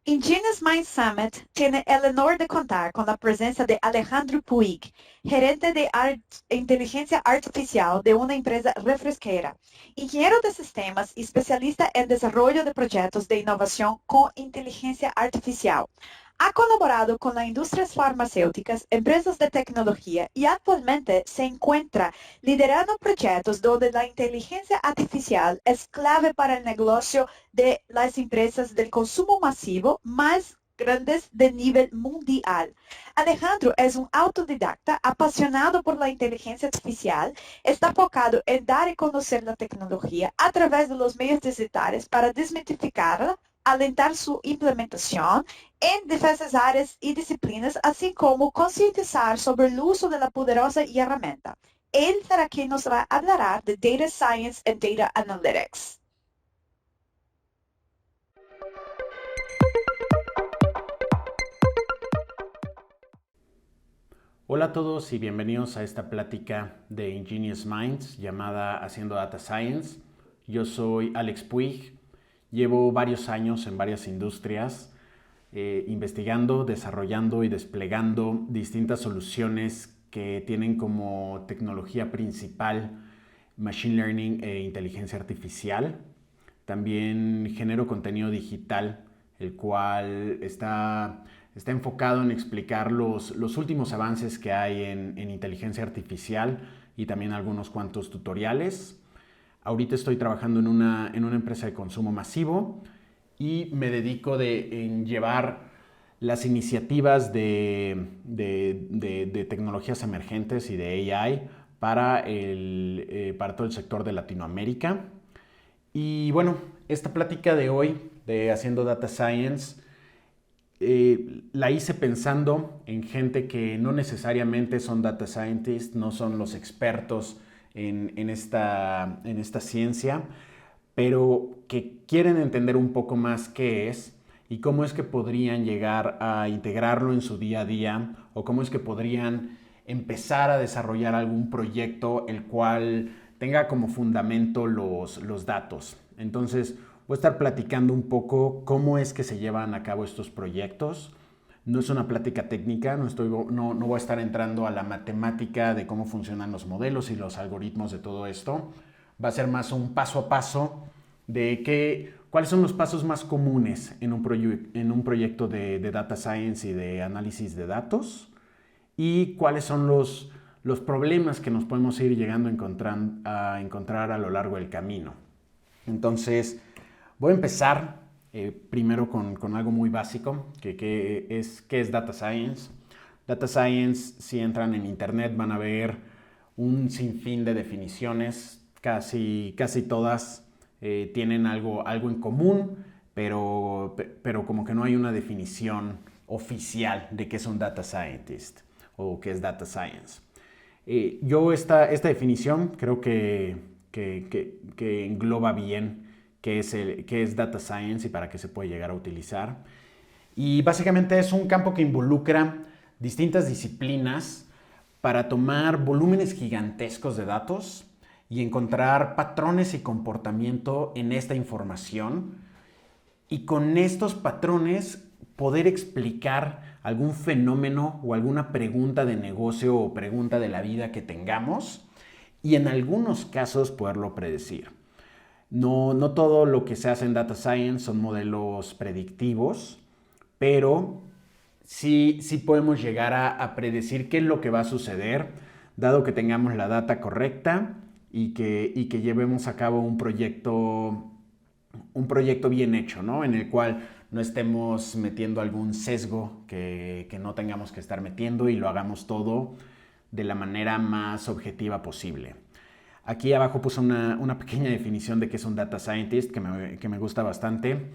Ingenious Mind Summit tiene el honor de contar con la presencia de Alejandro Puig, gerente de inteligencia artificial de una empresa refresquera, ingeniero de sistemas y especialista en desarrollo de proyectos de innovación con inteligencia artificial. Ha colaborado con las industrias farmacéuticas, empresas de tecnología y actualmente se encuentra liderando proyectos donde la inteligencia artificial es clave para el negocio de las empresas del consumo masivo más grandes de nivel mundial. Alejandro es un autodidacta apasionado por la inteligencia artificial, está focado en dar a conocer la tecnología a través de los medios digitales para desmitificarla, alentar su implementación en diversas áreas y disciplinas, así como concientizar sobre el uso de la poderosa herramienta. Él será quien nos hablará de Data Science and Data Analytics. Hola a todos y bienvenidos a esta plática de Ingenious Minds llamada Haciendo Data Science. Yo soy Alex Puig, llevo varios años en varias industrias investigando, desarrollando y desplegando distintas soluciones que tienen como tecnología principal Machine Learning e inteligencia artificial. También genero contenido digital, el cual está enfocado en explicar los últimos avances que hay en inteligencia artificial y también algunos cuantos tutoriales. Ahorita estoy trabajando en una empresa de consumo masivo y me dedico en llevar las iniciativas de tecnologías emergentes y de AI para todo el sector de Latinoamérica. Y bueno, esta plática de hoy de Haciendo Data Science la hice pensando en gente que no necesariamente son data scientists, no son los expertos en esta ciencia, pero que quieren entender un poco más qué es y cómo es que podrían llegar a integrarlo en su día a día o cómo es que podrían empezar a desarrollar algún proyecto el cual tenga como fundamento los datos. Entonces, voy a estar platicando un poco cómo es que se llevan a cabo estos proyectos. No es una plática técnica, no voy a estar entrando a la matemática de cómo funcionan los modelos y los algoritmos de todo esto. Va a ser más un paso a paso de cuáles son los pasos más comunes en un proyecto de data science y de análisis de datos y cuáles son los problemas que nos podemos ir llegando a encontrar a lo largo del camino. Entonces, voy a empezar primero con algo muy básico, ¿qué es Data Science? Data Science, si entran en internet, van a ver un sinfín de definiciones, casi todas tienen algo en común, pero como que no hay una definición oficial de qué es un Data Scientist o qué es Data Science. Yo esta definición creo que engloba bien qué es Data Science y para qué se puede llegar a utilizar. Y básicamente es un campo que involucra distintas disciplinas para tomar volúmenes gigantescos de datos y encontrar patrones y comportamiento en esta información y con estos patrones poder explicar algún fenómeno o alguna pregunta de negocio o pregunta de la vida que tengamos y en algunos casos poderlo predecir. No todo lo que se hace en Data Science son modelos predictivos, pero sí podemos llegar a predecir qué es lo que va a suceder, dado que tengamos la data correcta y que llevemos a cabo un proyecto bien hecho, ¿no? En el cual no estemos metiendo algún sesgo que no tengamos que estar metiendo y lo hagamos todo de la manera más objetiva posible. Aquí abajo puse una pequeña definición de qué es un data scientist que me gusta bastante,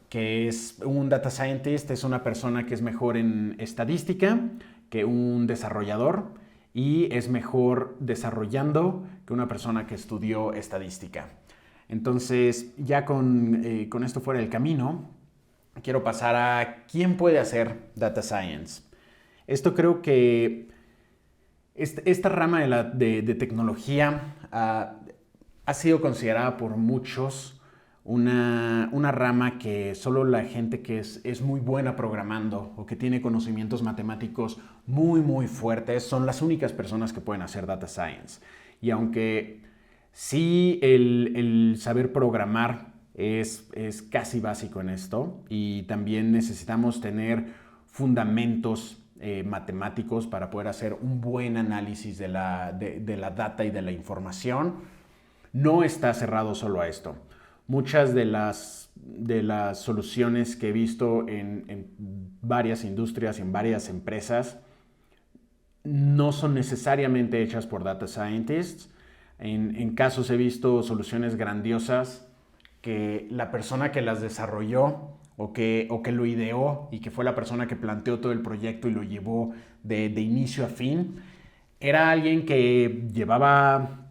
que es un data scientist, es una persona que es mejor en estadística que un desarrollador y es mejor desarrollando que una persona que estudió estadística. Entonces, ya con esto fuera del camino, quiero pasar a quién puede hacer data science. Esto creo que esta rama de tecnología ha sido considerada por muchos una rama que solo la gente que es muy buena programando o que tiene conocimientos matemáticos muy fuertes son las únicas personas que pueden hacer data science. Y aunque sí el saber programar es casi básico en esto, y también necesitamos tener fundamentos matemáticos para poder hacer un buen análisis de la data y de la información, no está cerrado solo a esto. Muchas de las soluciones que he visto en varias industrias, en varias empresas, no son necesariamente hechas por data scientists. En casos he visto soluciones grandiosas que la persona que las desarrolló o que lo ideó y que fue la persona que planteó todo el proyecto y lo llevó de inicio a fin, era alguien que llevaba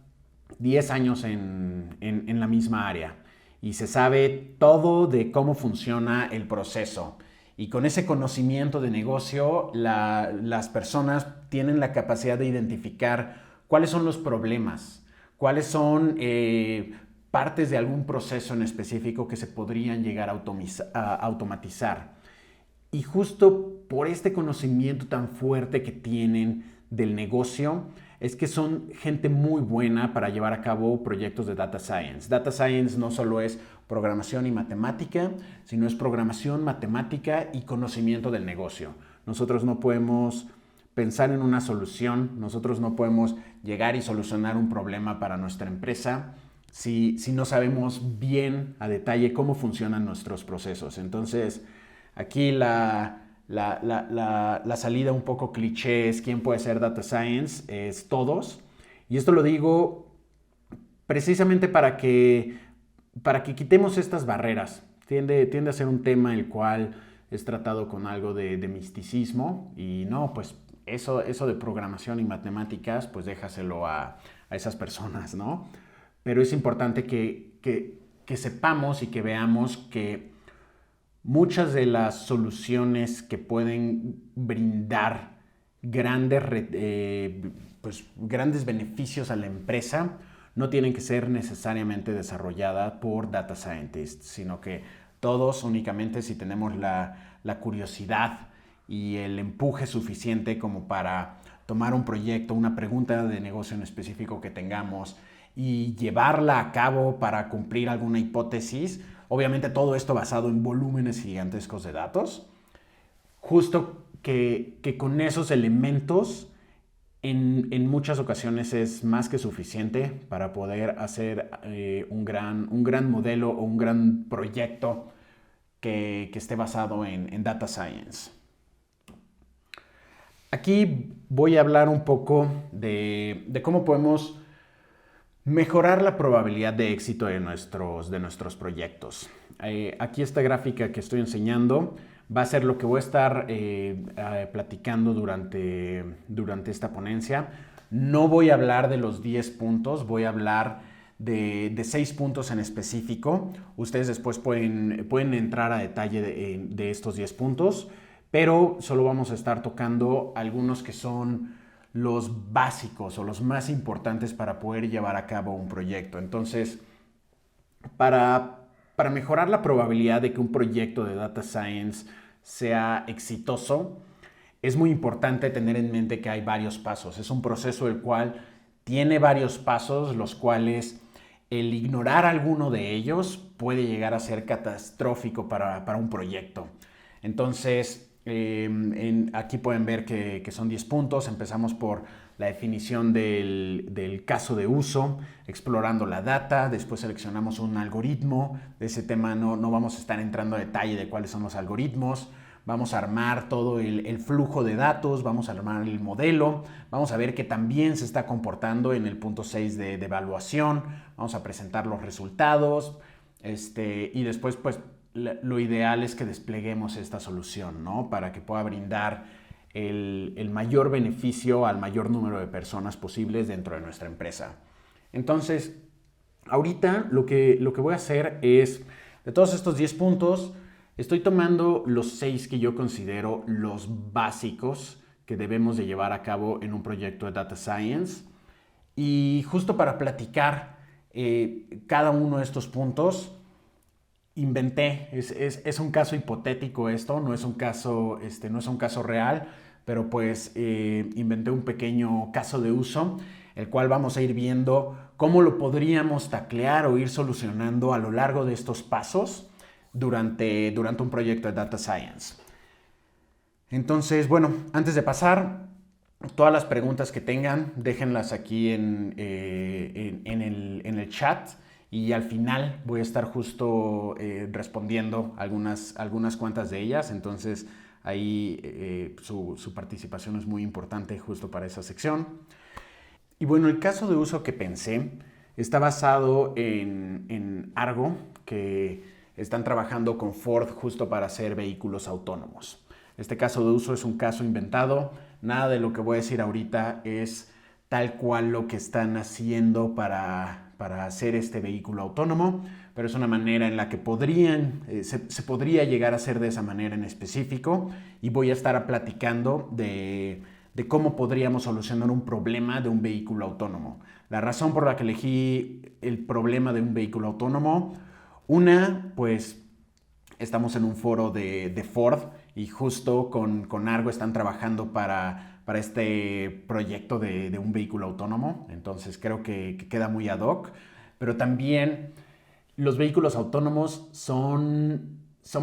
10 años en la misma área y se sabe todo de cómo funciona el proceso. Y con ese conocimiento de negocio, las personas tienen la capacidad de identificar cuáles son los problemas, cuáles son partes de algún proceso en específico que se podrían llegar a automatizar. Y justo por este conocimiento tan fuerte que tienen del negocio, es que son gente muy buena para llevar a cabo proyectos de data science. Data science no solo es programación y matemática, sino es programación, matemática y conocimiento del negocio. Nosotros no podemos pensar en una solución, nosotros no podemos llegar y solucionar un problema para nuestra empresa si no sabemos bien a detalle cómo funcionan nuestros procesos. Entonces, aquí la salida un poco cliché es quién puede ser data science, es todos. Y esto lo digo precisamente para que quitemos estas barreras. Tiende a ser un tema el cual es tratado con algo de misticismo y no, pues eso de programación y matemáticas, pues déjaselo a esas personas, ¿no? Pero es importante que sepamos y que veamos que muchas de las soluciones que pueden brindar grandes beneficios a la empresa no tienen que ser necesariamente desarrolladas por data scientists, sino que todos únicamente si tenemos la curiosidad y el empuje suficiente como para tomar un proyecto, una pregunta de negocio en específico que tengamos y llevarla a cabo para cumplir alguna hipótesis. Obviamente todo esto basado en volúmenes gigantescos de datos. Justo que con esos elementos en muchas ocasiones es más que suficiente para poder hacer un gran modelo o un gran proyecto que esté basado en data science. Aquí voy a hablar un poco de cómo podemos mejorar la probabilidad de éxito de nuestros proyectos. Aquí esta gráfica que estoy enseñando va a ser lo que voy a estar platicando durante esta ponencia. No voy a hablar de los 10 puntos, voy a hablar de 6 puntos en específico. Ustedes después pueden entrar a detalle de estos 10 puntos, pero solo vamos a estar tocando algunos que son los básicos o los más importantes para poder llevar a cabo un proyecto. Entonces, para mejorar la probabilidad de que un proyecto de data science sea exitoso, es muy importante tener en mente que hay varios pasos. Es un proceso el cual tiene varios pasos, los cuales el ignorar alguno de ellos puede llegar a ser catastrófico para un proyecto. Entonces, aquí pueden ver que son 10 puntos. Empezamos por la definición del caso de uso, explorando la data, después seleccionamos un algoritmo. De ese tema no vamos a estar entrando a detalle de cuáles son los algoritmos. Vamos a armar todo el flujo de datos, vamos a armar el modelo, vamos a ver que también se está comportando en el punto 6 de evaluación, vamos a presentar los resultados y después pues lo ideal es que despleguemos esta solución, ¿no? Para que pueda brindar el mayor beneficio al mayor número de personas posibles dentro de nuestra empresa. Entonces, ahorita lo que voy a hacer es, de todos estos 10 puntos, estoy tomando los 6 que yo considero los básicos que debemos de llevar a cabo en un proyecto de Data Science. Y justo para platicar cada uno de estos puntos, inventé, es un caso hipotético esto, no es un caso, no es un caso real, pero pues inventé un pequeño caso de uso, el cual vamos a ir viendo cómo lo podríamos taclear o ir solucionando a lo largo de estos pasos durante un proyecto de Data Science. Entonces, bueno, antes de pasar, todas las preguntas que tengan, déjenlas aquí en el chat y al final voy a estar justo respondiendo algunas cuantas de ellas. Entonces, ahí su participación es muy importante justo para esa sección. Y bueno, el caso de uso que pensé está basado en Argo, que están trabajando con Ford justo para hacer vehículos autónomos. Este caso de uso es un caso inventado. Nada de lo que voy a decir ahorita es tal cual lo que están haciendo para hacer este vehículo autónomo, pero es una manera en la que se podría llegar a hacer de esa manera en específico, y voy a estar platicando de cómo podríamos solucionar un problema de un vehículo autónomo. La razón por la que elegí el problema de un vehículo autónomo, pues estamos en un foro de Ford y justo con Argo están trabajando para este proyecto de un vehículo autónomo. Entonces creo que queda muy ad hoc. Pero también los vehículos autónomos son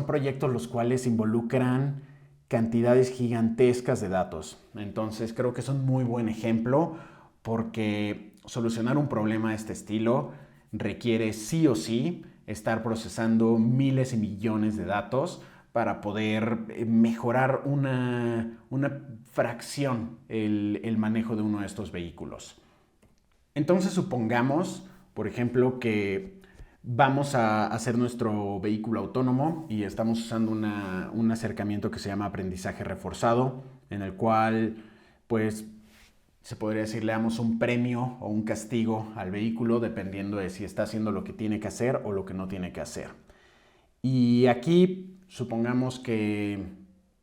proyectos los cuales involucran cantidades gigantescas de datos. Entonces creo que es un muy buen ejemplo, porque solucionar un problema de este estilo requiere sí o sí estar procesando miles y millones de datos para poder mejorar una fracción el manejo de uno de estos vehículos. Entonces supongamos, por ejemplo, que vamos a hacer nuestro vehículo autónomo y estamos usando un acercamiento que se llama aprendizaje reforzado, en el cual, pues, se podría decir, le damos un premio o un castigo al vehículo dependiendo de si está haciendo lo que tiene que hacer o lo que no tiene que hacer. Y aquí supongamos que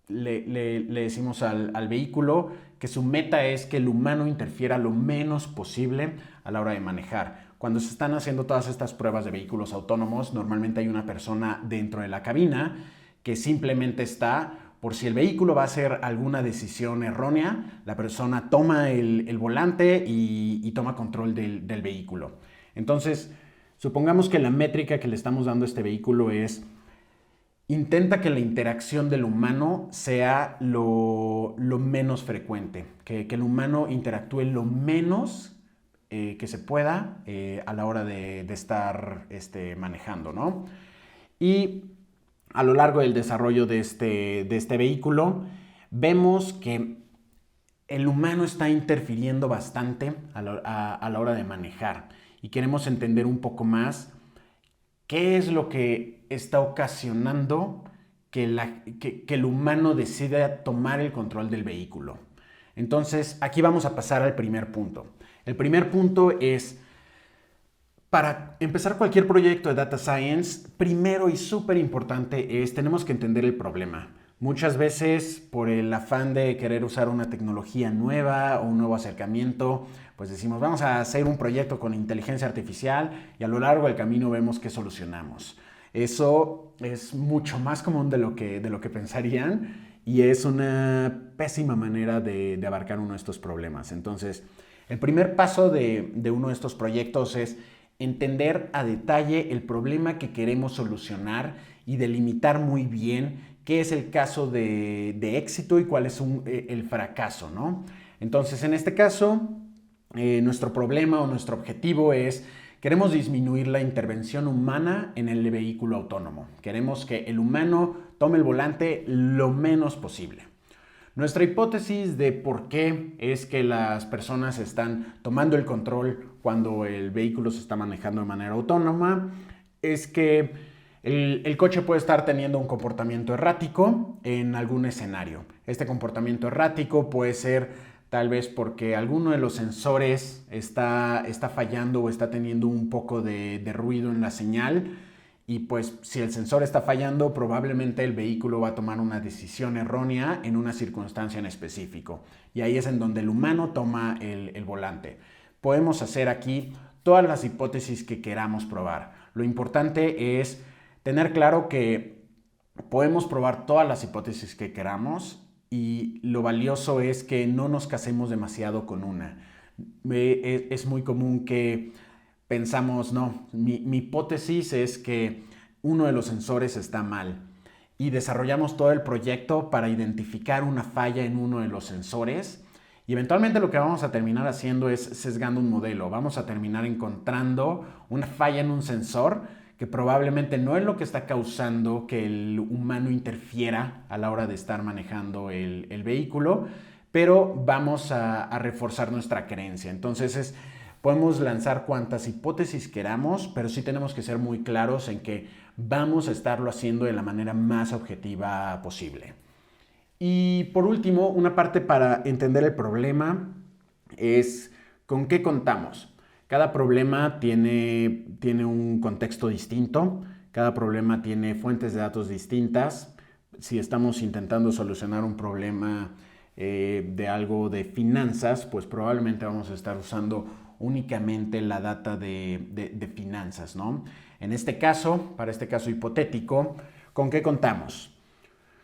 le decimos al vehículo que su meta es que el humano interfiera lo menos posible a la hora de manejar. Cuando se están haciendo todas estas pruebas de vehículos autónomos, normalmente hay una persona dentro de la cabina que simplemente está, por si el vehículo va a hacer alguna decisión errónea, la persona toma el volante y toma control del vehículo. Entonces, supongamos que la métrica que le estamos dando a este vehículo es: intenta que la interacción del humano sea lo menos frecuente, que el humano interactúe lo menos que se pueda a la hora de estar manejando, ¿no? Y a lo largo del desarrollo de este vehículo, vemos que el humano está interfiriendo bastante a la hora de manejar, y queremos entender un poco más qué es lo que está ocasionando que el humano decida tomar el control del vehículo. Entonces, aquí vamos a pasar al primer punto. El primer punto es: para empezar cualquier proyecto de Data Science, primero y súper importante tenemos que entender el problema. Muchas veces, por el afán de querer usar una tecnología nueva o un nuevo acercamiento, pues decimos, vamos a hacer un proyecto con inteligencia artificial, y a lo largo del camino vemos que solucionamos. Eso es mucho más común de lo que pensarían, y es una pésima manera de abarcar uno de estos problemas. Entonces, el primer paso de uno de estos proyectos es entender a detalle el problema que queremos solucionar y delimitar muy bien qué es el caso de éxito y cuál es el fracaso, ¿no? Entonces, en este caso, nuestro problema o nuestro objetivo es: queremos disminuir la intervención humana en el vehículo autónomo. Queremos que el humano tome el volante lo menos posible. Nuestra hipótesis de por qué es que las personas están tomando el control cuando el vehículo se está manejando de manera autónoma es que el coche puede estar teniendo un comportamiento errático en algún escenario. Este comportamiento errático puede ser tal vez porque alguno de los sensores está fallando o está teniendo un poco de ruido en la señal. Y pues si el sensor está fallando, probablemente el vehículo va a tomar una decisión errónea en una circunstancia en específico. Y ahí es en donde el humano toma el volante. Podemos hacer aquí todas las hipótesis que queramos probar. Lo importante es tener claro que podemos probar todas las hipótesis que queramos y lo valioso es que no nos casemos demasiado con una. Es muy común que pensamos, no, mi hipótesis es que uno de los sensores está mal y desarrollamos todo el proyecto para identificar una falla en uno de los sensores y eventualmente lo que vamos a terminar haciendo es sesgando un modelo. Vamos a terminar encontrando una falla en un sensor que probablemente no es lo que está causando que el humano interfiera a la hora de estar manejando el vehículo, pero vamos a reforzar nuestra creencia. Entonces podemos lanzar cuantas hipótesis queramos, pero sí tenemos que ser muy claros en que vamos a estarlo haciendo de la manera más objetiva posible. Y por último, una parte para entender el problema es con qué contamos. Cada problema tiene un contexto distinto, cada problema tiene fuentes de datos distintas. Si estamos intentando solucionar un problema de algo de finanzas, pues probablemente vamos a estar usando únicamente la data de finanzas, ¿no? En este caso, para este caso hipotético, ¿con qué contamos?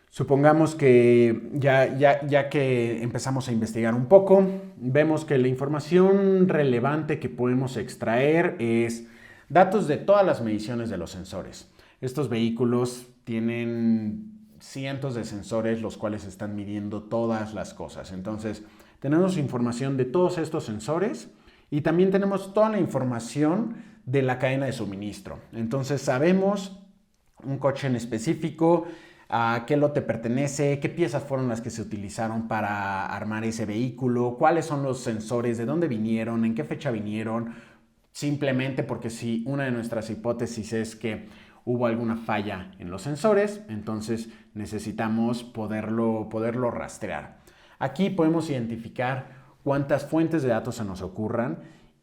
Supongamos que ya que empezamos a investigar un poco, vemos que la información relevante que podemos extraer es datos de todas las mediciones de los sensores. Estos vehículos tienen cientos de sensores los cuales están midiendo todas las cosas. Entonces, tenemos información de todos estos sensores y también tenemos toda la información de la cadena de suministro. Entonces, sabemos un coche en específico, a qué lote pertenece, qué piezas fueron las que se utilizaron para armar ese vehículo, cuáles son los sensores, de dónde vinieron, en qué fecha vinieron, simplemente porque si una de nuestras hipótesis es que hubo alguna falla en los sensores, entonces necesitamos poderlo rastrear. Aquí podemos identificar cuántas fuentes de datos se nos ocurran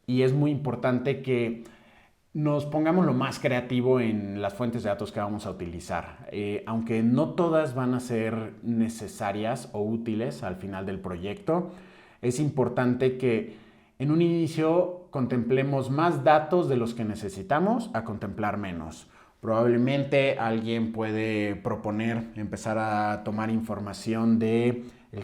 y es muy importante que nos pongamos lo más creativo en las fuentes de datos que vamos a utilizar. Aunque no todas van a ser necesarias o útiles al final del proyecto, es importante que en un inicio contemplemos más datos de los que necesitamos a contemplar menos. Probablemente alguien puede proponer empezar a tomar información del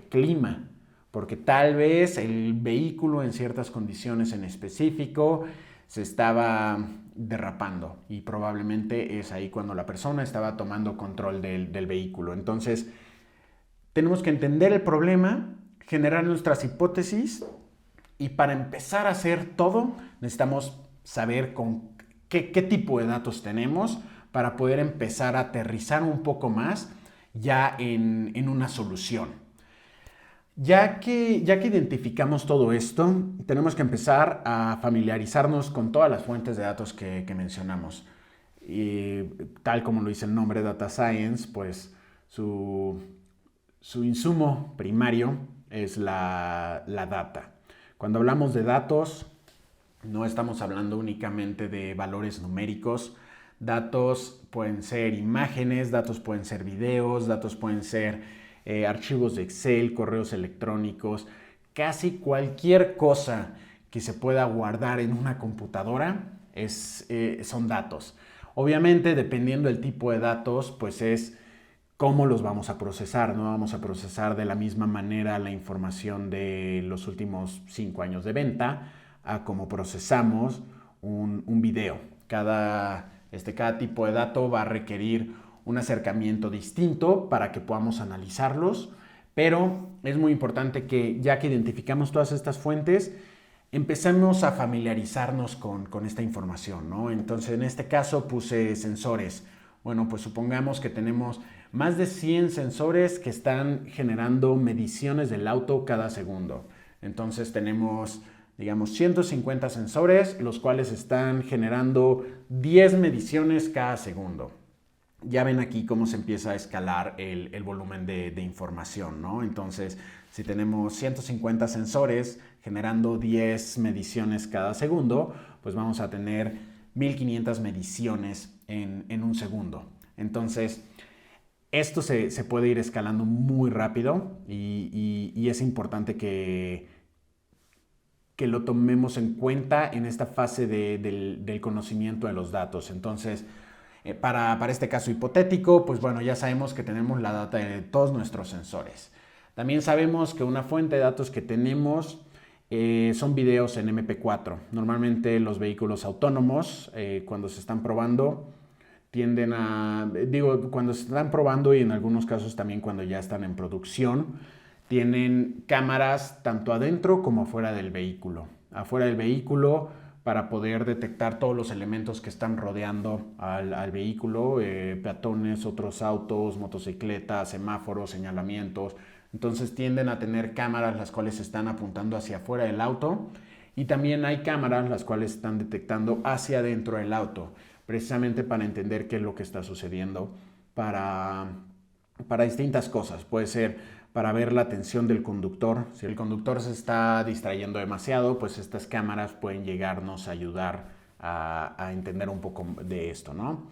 clima, porque tal vez el vehículo en ciertas condiciones en específico se estaba derrapando y probablemente es ahí cuando la persona estaba tomando control del vehículo. Entonces, tenemos que entender el problema, generar nuestras hipótesis y para empezar a hacer todo necesitamos saber con qué tipo de datos tenemos para poder empezar a aterrizar un poco más ya en una solución. Ya que identificamos todo esto, tenemos que empezar a familiarizarnos con todas las fuentes de datos que mencionamos. Y tal como lo dice el nombre Data Science, pues su insumo primario es la data. Cuando hablamos de datos, no estamos hablando únicamente de valores numéricos. Datos pueden ser imágenes, datos pueden ser videos, datos pueden ser archivos de Excel, correos electrónicos, casi cualquier cosa que se pueda guardar en una computadora son datos. Obviamente, dependiendo del tipo de datos, pues es cómo los vamos a procesar. No vamos a procesar de la misma manera la información de los últimos 5 años de venta a cómo procesamos un video. Cada tipo de dato va a requerir un acercamiento distinto para que podamos analizarlos, pero es muy importante que ya que identificamos todas estas fuentes, empecemos a familiarizarnos con esta información, ¿no? Entonces, en este caso puse sensores. Bueno, pues supongamos que tenemos más de 100 sensores que están generando mediciones del auto cada segundo. Entonces tenemos, digamos, 150 sensores, los cuales están generando 10 mediciones cada segundo. Ya ven aquí cómo se empieza a escalar el volumen de información, ¿no? Entonces, si tenemos 150 sensores generando 10 mediciones cada segundo, pues vamos a tener 1500 mediciones en un segundo. Entonces, esto se puede ir escalando muy rápido y es importante que lo tomemos en cuenta en esta fase del conocimiento de los datos. Entonces, Para este caso hipotético, pues bueno, ya sabemos que tenemos la data de todos nuestros sensores. También sabemos que una fuente de datos que tenemos son videos en MP4. Normalmente los vehículos autónomos, cuando se están probando, tienden a, cuando se están probando y en algunos casos también cuando ya están en producción, tienen cámaras tanto adentro como afuera del vehículo. Afuera del vehículo para poder detectar todos los elementos que están rodeando al vehículo, peatones, otros autos, motocicletas, semáforos, señalamientos. Entonces tienden a tener cámaras las cuales están apuntando hacia afuera del auto y también hay cámaras las cuales están detectando hacia adentro del auto, precisamente para entender qué es lo que está sucediendo para distintas cosas. Puede ser para ver la atención del conductor. Si el conductor se está distrayendo demasiado, pues estas cámaras pueden llegarnos a ayudar a entender un poco de esto, ¿no?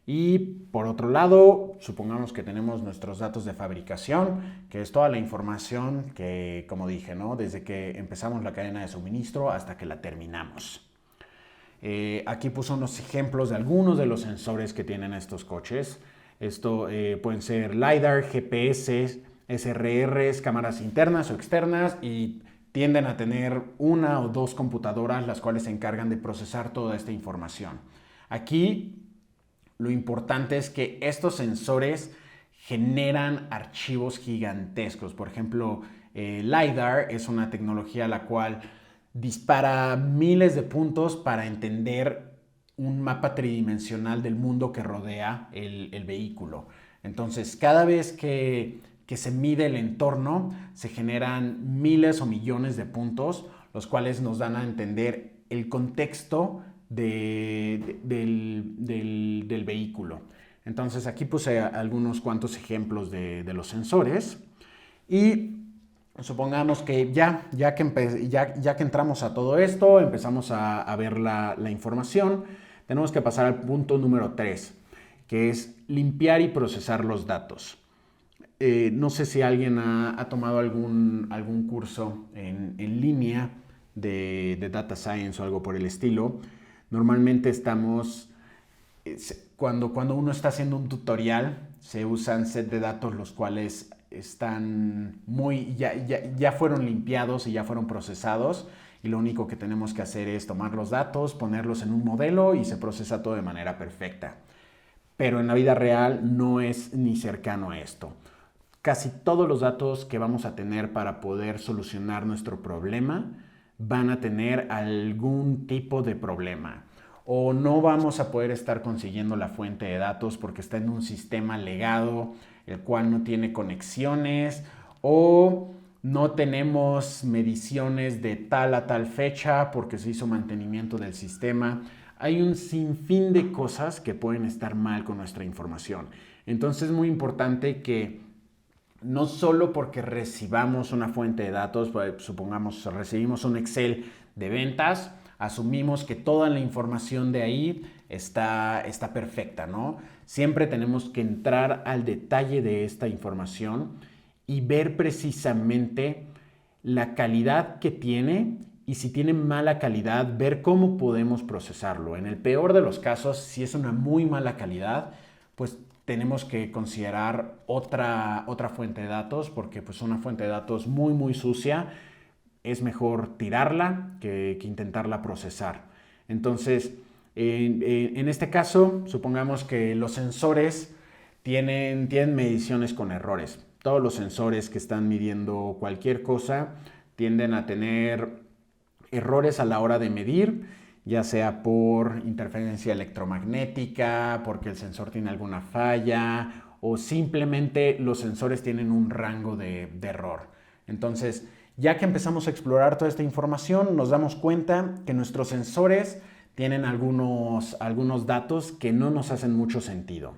Y por otro lado, supongamos que tenemos nuestros datos de fabricación, que es toda la información que, como dije, ¿no? Desde que empezamos la cadena de suministro hasta que la terminamos. Aquí puse unos ejemplos de algunos de los sensores que tienen estos coches. Esto pueden ser LiDAR, GPS, SRRs, cámaras internas o externas y tienden a tener una o dos computadoras las cuales se encargan de procesar toda esta información. Aquí lo importante es que estos sensores generan archivos gigantescos. Por ejemplo, LiDAR es una tecnología la cual dispara miles de puntos para entender un mapa tridimensional del mundo que rodea el vehículo. Entonces, cada vez que se mide el entorno, se generan miles o millones de puntos, los cuales nos dan a entender el contexto del vehículo. Entonces aquí puse algunos cuantos ejemplos de los sensores y supongamos que ya que entramos a todo esto, empezamos a ver la información, tenemos que pasar al punto número 3, que es limpiar y procesar los datos. No sé si alguien ha tomado algún curso en línea de Data Science o algo por el estilo. Normalmente cuando uno está haciendo un tutorial, se usan set de datos los cuales están ya fueron limpiados y ya fueron procesados y lo único que tenemos que hacer es tomar los datos, ponerlos en un modelo y se procesa todo de manera perfecta. Pero en la vida real no es ni cercano a esto. Casi todos los datos que vamos a tener para poder solucionar nuestro problema van a tener algún tipo de problema. O no vamos a poder estar consiguiendo la fuente de datos porque está en un sistema legado, el cual no tiene conexiones, o no tenemos mediciones de tal a tal fecha porque se hizo mantenimiento del sistema. Hay un sinfín de cosas que pueden estar mal con nuestra información. Entonces es muy importante que no solo porque recibamos una fuente de datos, supongamos recibimos un Excel de ventas, asumimos que toda la información de ahí está perfecta, ¿no? Siempre tenemos que entrar al detalle de esta información y ver precisamente la calidad que tiene y si tiene mala calidad, ver cómo podemos procesarlo. En el peor de los casos, si es una muy mala calidad, pues tenemos que considerar otra fuente de datos porque pues una fuente de datos muy sucia es mejor tirarla que intentarla procesar. Entonces, en este caso, supongamos que los sensores tienen mediciones con errores. Todos los sensores que están midiendo cualquier cosa tienden a tener errores a la hora de medir, ya sea por interferencia electromagnética, porque el sensor tiene alguna falla o simplemente los sensores tienen un rango de error. Entonces, ya que empezamos a explorar toda esta información, nos damos cuenta que nuestros sensores tienen algunos datos que no nos hacen mucho sentido.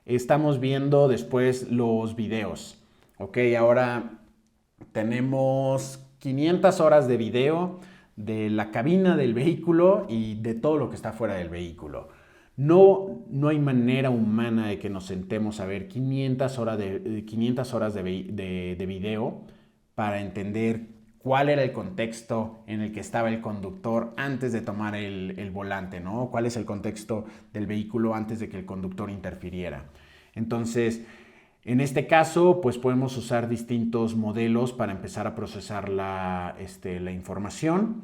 Estamos viendo después los videos. Ok, ahora tenemos 500 horas de video de la cabina del vehículo y de todo lo que está fuera del vehículo. No hay manera humana de que nos sentemos a ver 500 horas de video para entender cuál era el contexto en el que estaba el conductor antes de tomar el volante, ¿no? ¿Cuál es el contexto del vehículo antes de que el conductor interfiriera? Entonces, en este caso, pues podemos usar distintos modelos para empezar a procesar la información.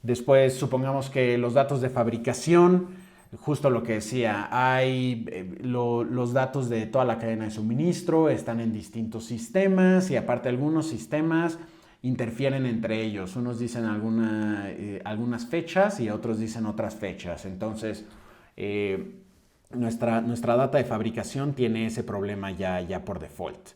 Después, supongamos que los datos de fabricación, justo lo que decía, hay los datos de toda la cadena de suministro, están en distintos sistemas y aparte algunos sistemas interfieren entre ellos. Unos dicen algunas fechas y otros dicen otras fechas. Entonces, nuestra data de fabricación tiene ese problema ya por default.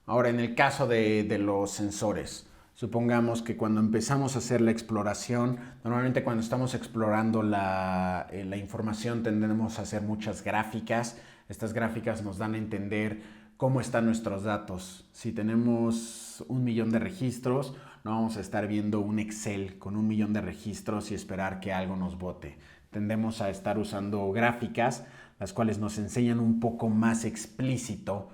Ahora, en el caso de los sensores, supongamos que cuando empezamos a hacer la exploración, normalmente cuando estamos explorando la información tendemos a hacer muchas gráficas. Estas gráficas nos dan a entender cómo están nuestros datos. Si tenemos 1 millón de registros, no vamos a estar viendo un Excel con 1 millón de registros y esperar que algo nos bote. Tendemos a estar usando gráficas, las cuales nos enseñan un poco más explícito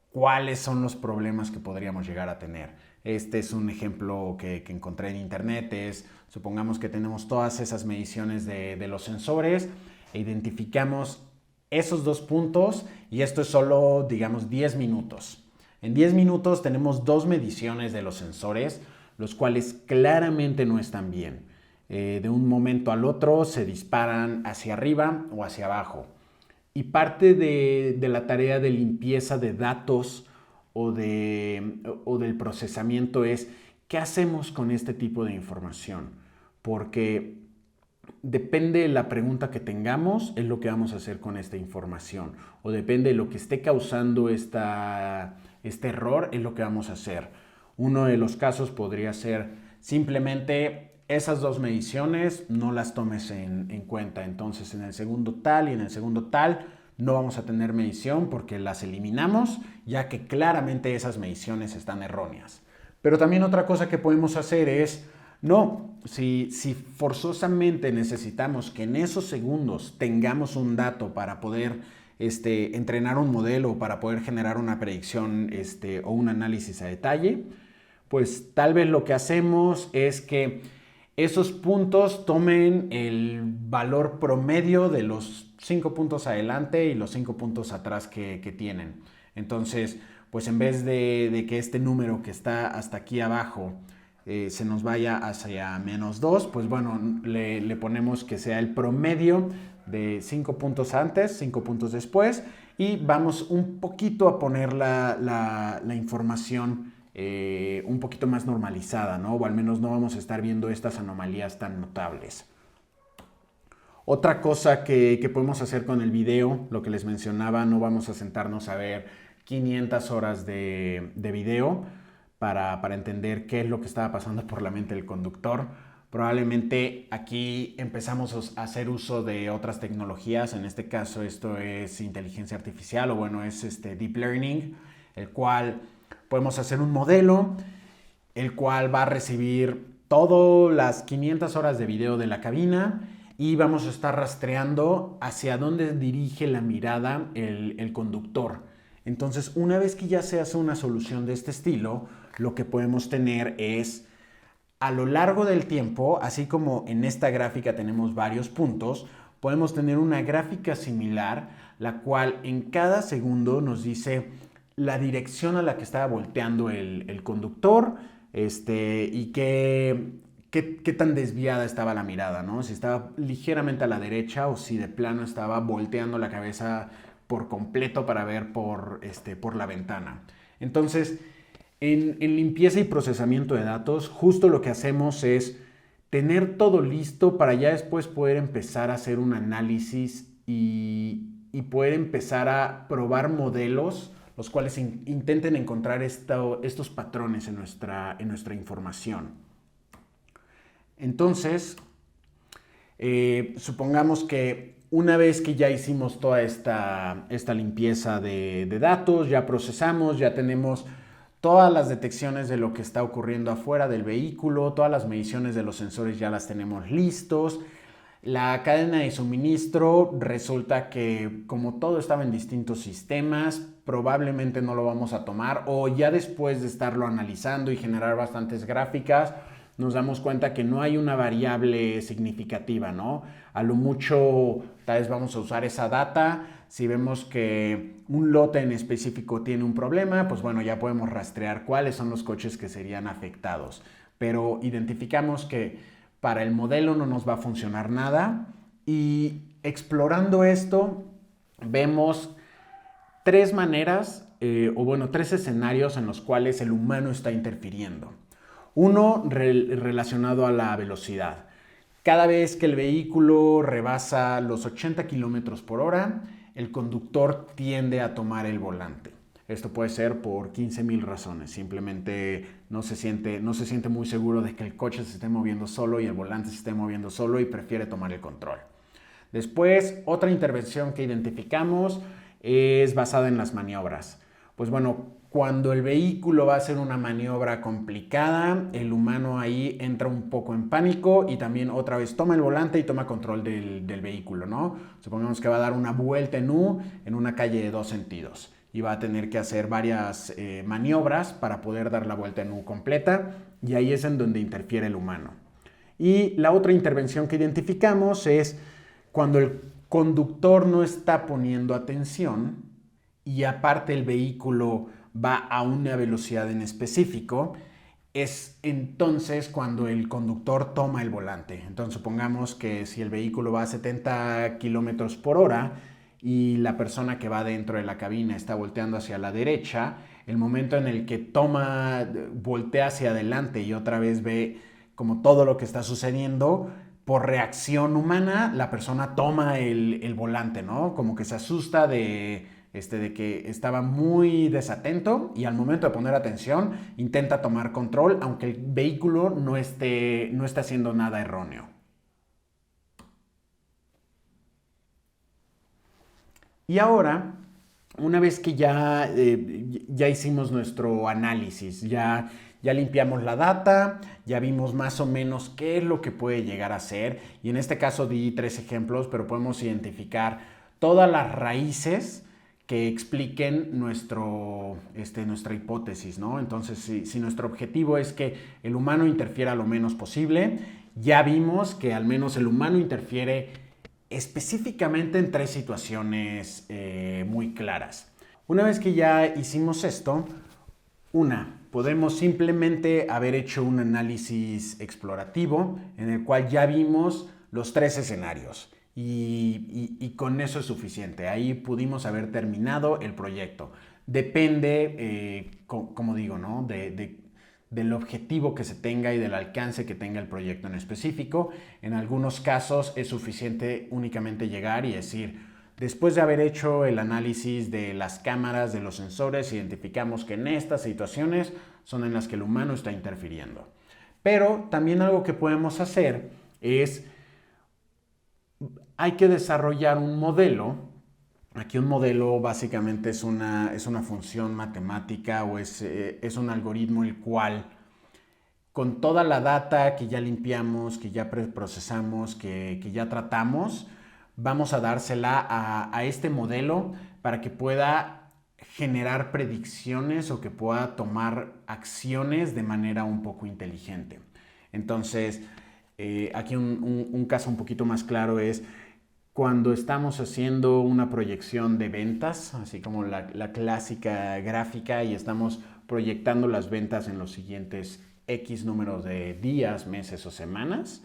cuáles son los problemas que podríamos llegar a tener. Este es un ejemplo que encontré en internet. Supongamos que tenemos todas esas mediciones de los sensores e identificamos esos 2 puntos y esto es solo, digamos, 10 minutos. En 10 minutos tenemos 2 mediciones de los sensores, los cuales claramente no están bien. De un momento al otro se disparan hacia arriba o hacia abajo. Y parte de la tarea de limpieza de datos o del procesamiento es ¿qué hacemos con este tipo de información? Porque depende de la pregunta que tengamos, es lo que vamos a hacer con esta información. O depende de lo que esté causando este error, es lo que vamos a hacer. Uno de los casos podría ser simplemente esas 2 mediciones no las tomes en cuenta. Entonces en el segundo tal y en el segundo tal no vamos a tener medición porque las eliminamos, ya que claramente esas mediciones están erróneas. Pero también otra cosa que podemos hacer es, si forzosamente necesitamos que en esos segundos tengamos un dato para poder entrenar un modelo, para poder generar una predicción o un análisis a detalle, pues tal vez lo que hacemos es que esos puntos tomen el valor promedio de los 5 puntos adelante y los 5 puntos atrás que tienen. Entonces, pues en vez de que este número que está hasta aquí abajo se nos vaya hacia -2, pues bueno, le ponemos que sea el promedio de 5 puntos antes, 5 puntos después y vamos un poquito a poner la información un poquito más normalizada, ¿no? O al menos no vamos a estar viendo estas anomalías tan notables. Otra cosa que podemos hacer con el video, lo que les mencionaba, no vamos a sentarnos a ver 500 horas de video para entender qué es lo que estaba pasando por la mente del conductor. Probablemente aquí empezamos a hacer uso de otras tecnologías, en este caso esto es inteligencia artificial o bueno, es deep learning, el cual podemos hacer un modelo, el cual va a recibir todas las 500 horas de video de la cabina y vamos a estar rastreando hacia dónde dirige la mirada el conductor. Entonces, una vez que ya se hace una solución de este estilo, lo que podemos tener es, a lo largo del tiempo, así como en esta gráfica tenemos varios puntos, podemos tener una gráfica similar, la cual en cada segundo nos dice la dirección a la que estaba volteando el conductor y qué tan desviada estaba la mirada, ¿no? Si estaba ligeramente a la derecha o si de plano estaba volteando la cabeza por completo para ver por la ventana. Entonces, en limpieza y procesamiento de datos, justo lo que hacemos es tener todo listo para ya después poder empezar a hacer un análisis y poder empezar a probar modelos los cuales intenten encontrar estos patrones en nuestra información. Entonces, supongamos que una vez que ya hicimos toda esta limpieza de datos, ya procesamos, ya tenemos todas las detecciones de lo que está ocurriendo afuera del vehículo, todas las mediciones de los sensores ya las tenemos listos, La cadena de suministro resulta que como todo estaba en distintos sistemas, probablemente no lo vamos a tomar, o ya después de estarlo analizando y generar bastantes gráficas, nos damos cuenta que no hay una variable significativa, ¿no? A lo mucho tal vez vamos a usar esa data. Si vemos que un lote en específico tiene un problema, pues bueno, ya podemos rastrear cuáles son los coches que serían afectados. Pero identificamos que para el modelo no nos va a funcionar nada, y explorando esto vemos tres maneras, tres escenarios en los cuales el humano está interfiriendo. Uno relacionado a la velocidad. Cada vez que el vehículo rebasa los 80 kilómetros por hora, el conductor tiende a tomar el volante. Esto puede ser por 15,000 razones. Simplemente no se siente muy seguro de que el coche se esté moviendo solo y el volante se esté moviendo solo y prefiere tomar el control. Después, otra intervención que identificamos es basada en las maniobras. Pues bueno, cuando el vehículo va a hacer una maniobra complicada, el humano ahí entra un poco en pánico y también otra vez toma el volante y toma control del vehículo, ¿no? Supongamos que va a dar una vuelta en U en una calle de 2 sentidos y va a tener que hacer varias maniobras para poder dar la vuelta en U completa, y ahí es en donde interfiere el humano. Y la otra intervención que identificamos es cuando el conductor no está poniendo atención y aparte el vehículo va a una velocidad en específico, es entonces cuando el conductor toma el volante. Entonces supongamos que si el vehículo va a 70 kilómetros por hora y la persona que va dentro de la cabina está volteando hacia la derecha, el momento en el que voltea hacia adelante y otra vez ve como todo lo que está sucediendo, por reacción humana, la persona toma el volante, ¿no? Como que se asusta de que estaba muy desatento, y al momento de poner atención intenta tomar control, aunque el vehículo no esté haciendo nada erróneo. Y ahora, una vez que ya hicimos nuestro análisis, ya limpiamos la data, ya vimos más o menos qué es lo que puede llegar a ser, y en este caso di 3 ejemplos, pero podemos identificar todas las raíces que expliquen nuestra hipótesis, ¿no? Entonces, si nuestro objetivo es que el humano interfiera lo menos posible, ya vimos que al menos el humano interfiere específicamente en 3 situaciones muy claras. Una vez que ya hicimos esto, podemos simplemente haber hecho un análisis explorativo en el cual ya vimos los 3 escenarios. Y con eso es suficiente. Ahí pudimos haber terminado el proyecto. Depende, como digo, ¿no? Del objetivo que se tenga y del alcance que tenga el proyecto en específico. En algunos casos es suficiente únicamente llegar y decir, después de haber hecho el análisis de las cámaras, de los sensores, identificamos que en estas situaciones son en las que el humano está interfiriendo. Pero también algo que podemos hacer es, hay que desarrollar un modelo. Aquí un modelo básicamente es una función matemática, o es un algoritmo el cual, con toda la data que ya limpiamos, que ya procesamos, que ya tratamos, vamos a dársela a este modelo para que pueda generar predicciones o que pueda tomar acciones de manera un poco inteligente. Entonces, aquí un caso un poquito más claro es cuando estamos haciendo una proyección de ventas, así como la clásica gráfica, y estamos proyectando las ventas en los siguientes X números de días, meses o semanas.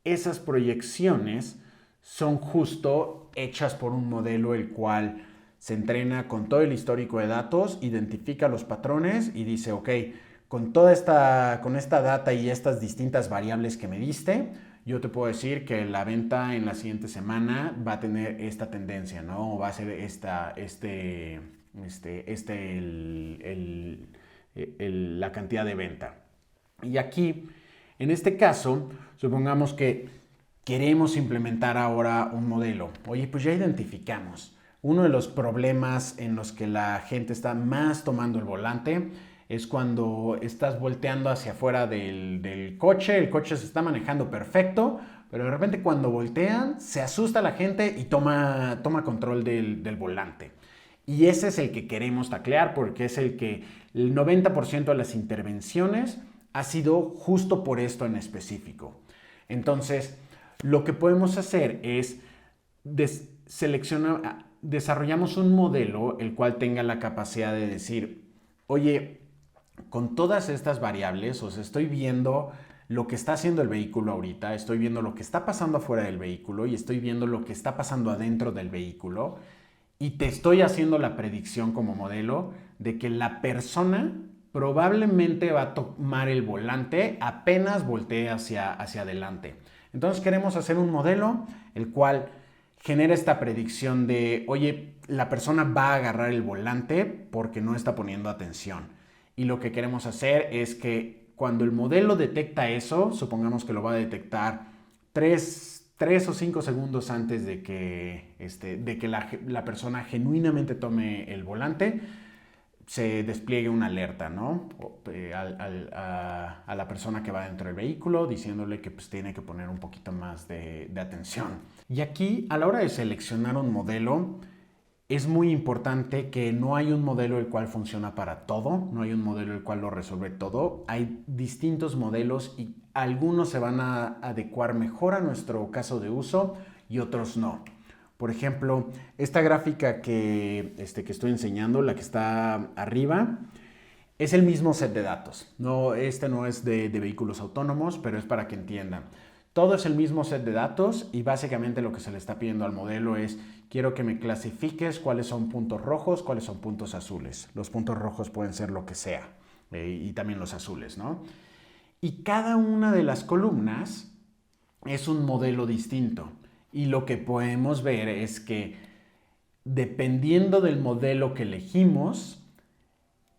Esas proyecciones son justo hechas por un modelo el cual se entrena con todo el histórico de datos, identifica los patrones y dice, ok, con esta data y estas distintas variables que me diste, yo te puedo decir que la venta en la siguiente semana va a tener esta tendencia, ¿no? O va a ser la cantidad de venta. Y aquí, en este caso, supongamos que queremos implementar ahora un modelo. Oye, pues ya identificamos. Uno de los problemas en los que la gente está más tomando el volante es cuando estás volteando hacia afuera del coche, el coche se está manejando perfecto, pero de repente cuando voltean se asusta la gente y toma control del volante. Y ese es el que queremos taclear porque es el que el 90% de las intervenciones ha sido justo por esto en específico. Entonces, lo que podemos hacer es desarrollamos un modelo el cual tenga la capacidad de decir, oye, con todas estas variables, o sea, estoy viendo lo que está haciendo el vehículo ahorita, estoy viendo lo que está pasando afuera del vehículo y estoy viendo lo que está pasando adentro del vehículo y te estoy haciendo la predicción como modelo de que la persona probablemente va a tomar el volante apenas voltee hacia adelante. Entonces queremos hacer un modelo el cual genera esta predicción de, oye, la persona va a agarrar el volante porque no está poniendo atención. Y lo que queremos hacer es que cuando el modelo detecta eso, supongamos que lo va a detectar 3 o 5 segundos antes de que la persona genuinamente tome el volante, se despliegue una alerta, ¿no? A la persona que va dentro del vehículo, diciéndole que pues, tiene que poner un poquito más de atención. Y aquí, a la hora de seleccionar un modelo, es muy importante que no hay un modelo el cual funciona para todo, no hay un modelo el cual lo resuelve todo. Hay distintos modelos y algunos se van a adecuar mejor a nuestro caso de uso y otros no. Por ejemplo, esta gráfica que estoy enseñando, la que está arriba, es el mismo set de datos. No es de vehículos autónomos, pero es para que entiendan. Todo es el mismo set de datos y básicamente lo que se le está pidiendo al modelo es quiero que me clasifiques cuáles son puntos rojos, cuáles son puntos azules. Los puntos rojos pueden ser lo que sea y también los azules, ¿no? Y cada una de las columnas es un modelo distinto. Y lo que podemos ver es que dependiendo del modelo que elegimos,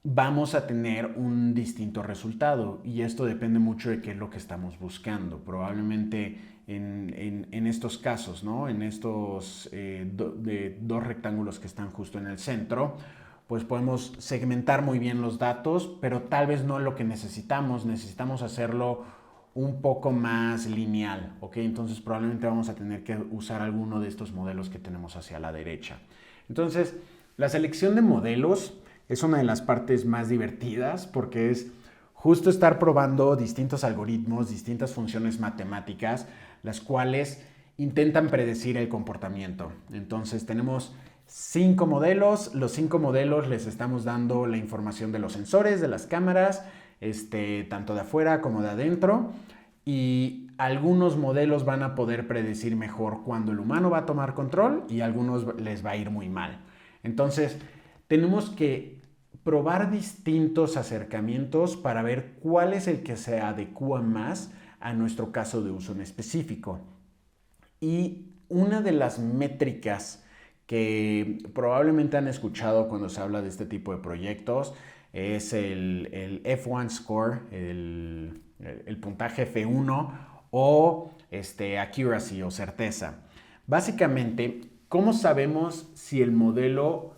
vamos a tener un distinto resultado. Y esto depende mucho de qué es lo que estamos buscando. Probablemente en estos casos, ¿no? En estos dos rectángulos que están justo en el centro, pues podemos segmentar muy bien los datos, pero tal vez no es lo que necesitamos. Necesitamos hacerlo un poco más lineal, ¿ok? Entonces probablemente vamos a tener que usar alguno de estos modelos que tenemos hacia la derecha. Entonces, la selección de modelos es una de las partes más divertidas porque es justo estar probando distintos algoritmos, distintas funciones matemáticas, las cuales intentan predecir el comportamiento. Entonces, tenemos 5 modelos. Los 5 modelos les estamos dando la información de los sensores, de las cámaras, tanto de afuera como de adentro, y algunos modelos van a poder predecir mejor cuando el humano va a tomar control y a algunos les va a ir muy mal. Entonces, tenemos que probar distintos acercamientos para ver cuál es el que se adecua más a nuestro caso de uso en específico. Y una de las métricas que probablemente han escuchado cuando se habla de este tipo de proyectos es el F1 score, el puntaje F1 o accuracy o certeza. Básicamente, ¿cómo sabemos si el modelo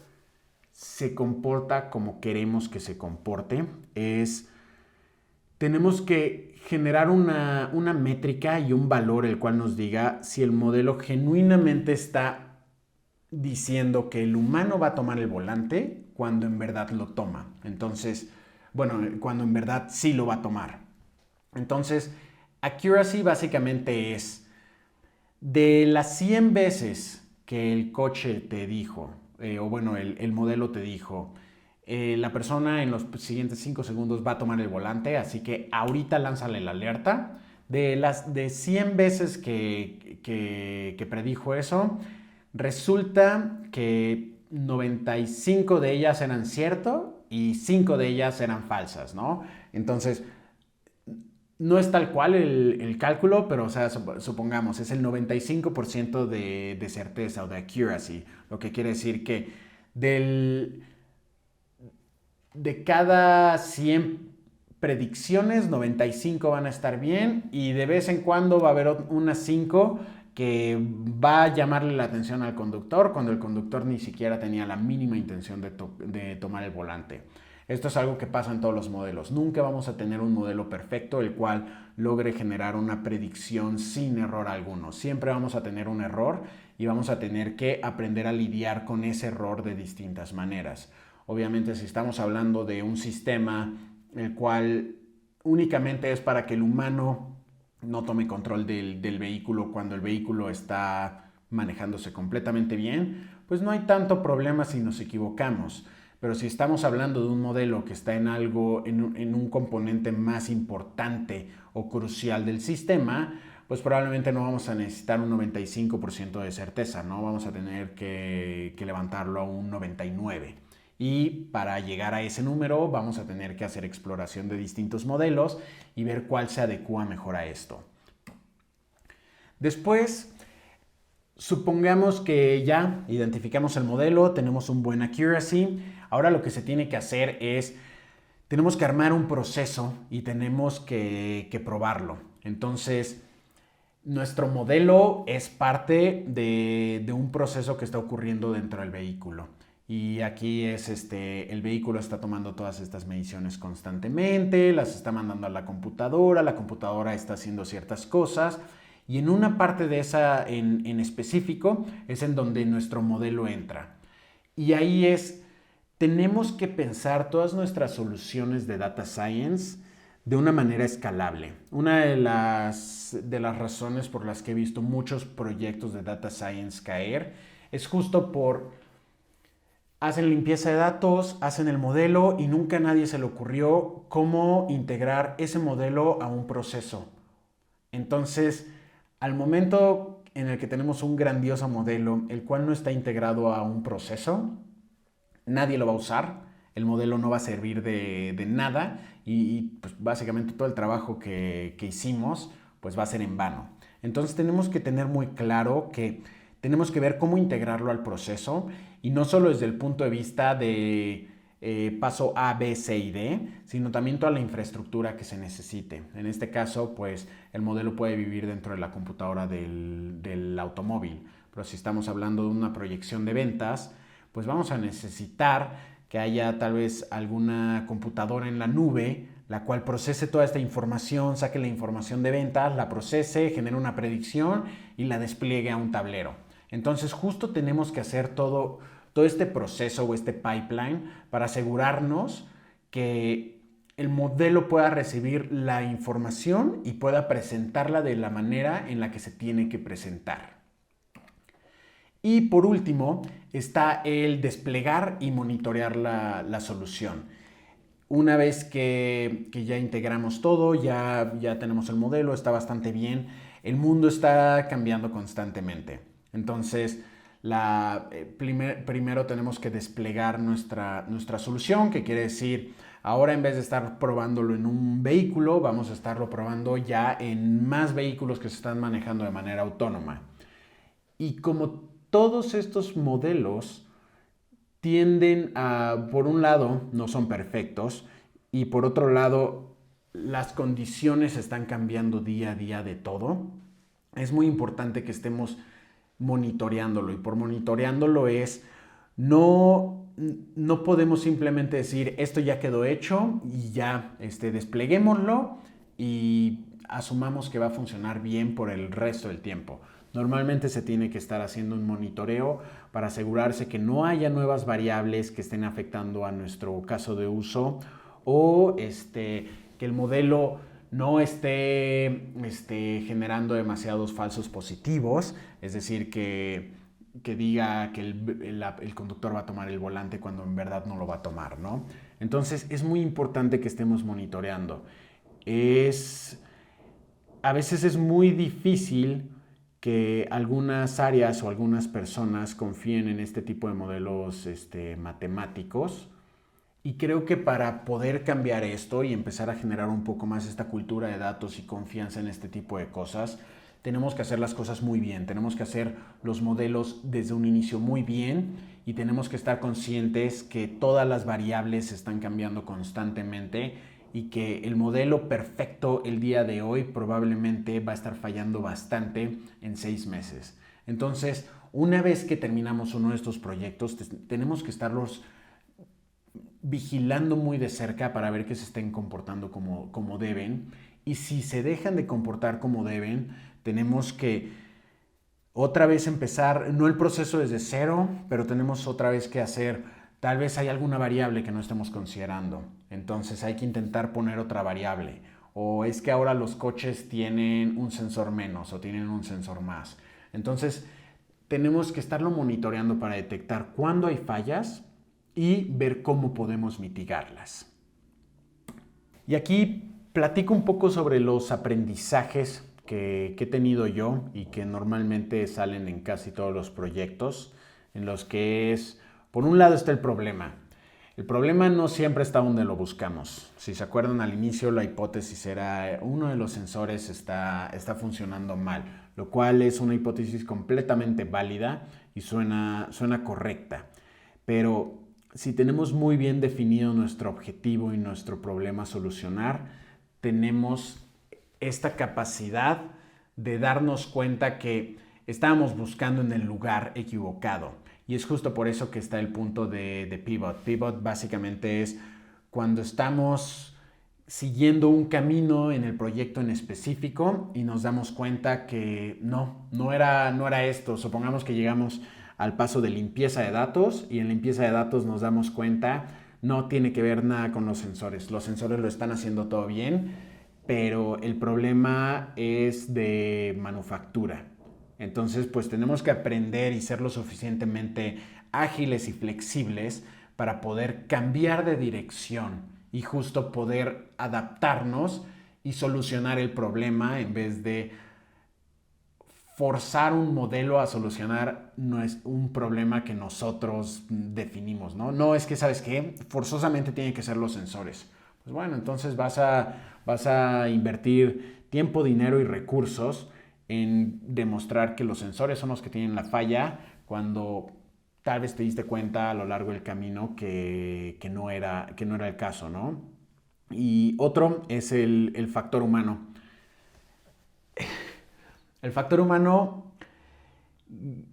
se comporta como queremos que se comporte? Tenemos que generar una métrica y un valor el cual nos diga si el modelo genuinamente está diciendo que el humano va a tomar el volante cuando en verdad lo toma. Entonces, bueno, cuando en verdad sí lo va a tomar. Entonces, accuracy básicamente es de las 100 veces que el coche te dijo, el modelo te dijo, la persona en los siguientes 5 segundos va a tomar el volante, así que ahorita lánzale la alerta. De 100 veces que predijo eso, resulta que 95 de ellas eran cierto y 5 de ellas eran falsas, ¿no? Entonces, no es tal cual el cálculo, pero o sea, supongamos, es el 95% de certeza o de accuracy, lo que quiere decir que de cada 100 predicciones, 95 van a estar bien y de vez en cuando va a haber unas 5 que va a llamarle la atención al conductor cuando el conductor ni siquiera tenía la mínima intención de tomar el volante. Esto es algo que pasa en todos los modelos. Nunca vamos a tener un modelo perfecto el cual logre generar una predicción sin error alguno. Siempre vamos a tener un error y vamos a tener que aprender a lidiar con ese error de distintas maneras. Obviamente, si estamos hablando de un sistema el cual únicamente es para que el humano no tome control del vehículo cuando el vehículo está manejándose completamente bien, pues no hay tanto problema si nos equivocamos. Pero si estamos hablando de un modelo que está en un componente más importante o crucial del sistema, pues probablemente no vamos a necesitar un 95% de certeza, ¿no? Vamos a tener que levantarlo a un 99%. Y para llegar a ese número vamos a tener que hacer exploración de distintos modelos y ver cuál se adecua mejor a esto. Después, supongamos que ya identificamos el modelo, tenemos un buen accuracy. Ahora lo que se tiene que hacer es, tenemos que armar un proceso y tenemos que probarlo. Entonces, nuestro modelo es parte de un proceso que está ocurriendo dentro del vehículo. Y aquí es el vehículo está tomando todas estas mediciones constantemente, las está mandando a la computadora está haciendo ciertas cosas. Y en una parte de esa en específico es en donde nuestro modelo entra. Y ahí tenemos que pensar todas nuestras soluciones de data science de una manera escalable. Una de las razones por las que he visto muchos proyectos de data science caer es justo hacen limpieza de datos, hacen el modelo y nunca a nadie se le ocurrió cómo integrar ese modelo a un proceso. Entonces, al momento en el que tenemos un grandioso modelo, el cual no está integrado a un proceso, nadie lo va a usar, el modelo no va a servir de nada y pues básicamente todo el trabajo que hicimos pues va a ser en vano. Entonces tenemos que tener muy claro que tenemos que ver cómo integrarlo al proceso y no solo desde el punto de vista de paso A, B, C y D, sino también toda la infraestructura que se necesite. En este caso, pues el modelo puede vivir dentro de la computadora del automóvil, pero si estamos hablando de una proyección de ventas, pues vamos a necesitar que haya tal vez alguna computadora en la nube, la cual procese toda esta información, saque la información de ventas, la procese, genere una predicción y la despliegue a un tablero. Entonces justo tenemos que hacer todo este proceso o este pipeline para asegurarnos que el modelo pueda recibir la información y pueda presentarla de la manera en la que se tiene que presentar. Y por último está el desplegar y monitorear la solución. Una vez que ya integramos todo, ya tenemos el modelo, está bastante bien, el mundo está cambiando constantemente. Entonces, primero tenemos que desplegar nuestra solución, que quiere decir, ahora en vez de estar probándolo en un vehículo, vamos a estarlo probando ya en más vehículos que se están manejando de manera autónoma. Y como todos estos modelos tienden a, por un lado, no son perfectos y por otro lado, las condiciones están cambiando día a día de todo, es muy importante que estemos monitoreándolo. Y por monitoreándolo no podemos simplemente decir esto ya quedó hecho y ya despleguémoslo y asumamos que va a funcionar bien por el resto del tiempo. Normalmente se tiene que estar haciendo un monitoreo para asegurarse que no haya nuevas variables que estén afectando a nuestro caso de uso o que el modelo no esté generando demasiados falsos positivos, es decir, que diga que el conductor va a tomar el volante cuando en verdad no lo va a tomar, ¿no? Entonces es muy importante que estemos monitoreando. A veces es muy difícil que algunas áreas o algunas personas confíen en este tipo de modelos matemáticos. Y creo que para poder cambiar esto y empezar a generar un poco más esta cultura de datos y confianza en este tipo de cosas, tenemos que hacer las cosas muy bien, tenemos que hacer los modelos desde un inicio muy bien y tenemos que estar conscientes que todas las variables están cambiando constantemente y que el modelo perfecto el día de hoy probablemente va a estar fallando bastante en 6 meses. Entonces, una vez que terminamos uno de estos proyectos, tenemos que estarlos vigilando muy de cerca para ver que se estén comportando como deben. Y si se dejan de comportar como deben, tenemos que otra vez empezar, no el proceso desde cero, pero tenemos otra vez que hacer, tal vez hay alguna variable que no estemos considerando. Entonces hay que intentar poner otra variable. O es que ahora los coches tienen un sensor menos o tienen un sensor más. Entonces tenemos que estarlo monitoreando para detectar cuándo hay fallas y ver cómo podemos mitigarlas. Y aquí platico un poco sobre los aprendizajes que he tenido yo y que normalmente salen en casi todos los proyectos, en los que es, por un lado está el problema. El problema no siempre está donde lo buscamos. Si se acuerdan al inicio, la hipótesis era uno de los sensores está funcionando mal, lo cual es una hipótesis completamente válida y suena correcta. Pero si tenemos muy bien definido nuestro objetivo y nuestro problema a solucionar, tenemos esta capacidad de darnos cuenta que estábamos buscando en el lugar equivocado. Y es justo por eso que está el punto de pivot. Pivot básicamente es cuando estamos siguiendo un camino en el proyecto en específico y nos damos cuenta que no era esto. Supongamos que llegamos al paso de limpieza de datos y en limpieza de datos nos damos cuenta no tiene que ver nada con los sensores. Los sensores lo están haciendo todo bien, pero el problema es de manufactura. Entonces, pues tenemos que aprender y ser lo suficientemente ágiles y flexibles para poder cambiar de dirección y justo poder adaptarnos y solucionar el problema en vez de forzar un modelo a solucionar un problema que nosotros definimos, ¿no? No es que, ¿sabes qué? Forzosamente tienen que ser los sensores. Pues bueno, entonces vas a invertir tiempo, dinero y recursos en demostrar que los sensores son los que tienen la falla cuando tal vez te diste cuenta a lo largo del camino que no era el caso, ¿no? Y otro es el factor humano. El factor humano,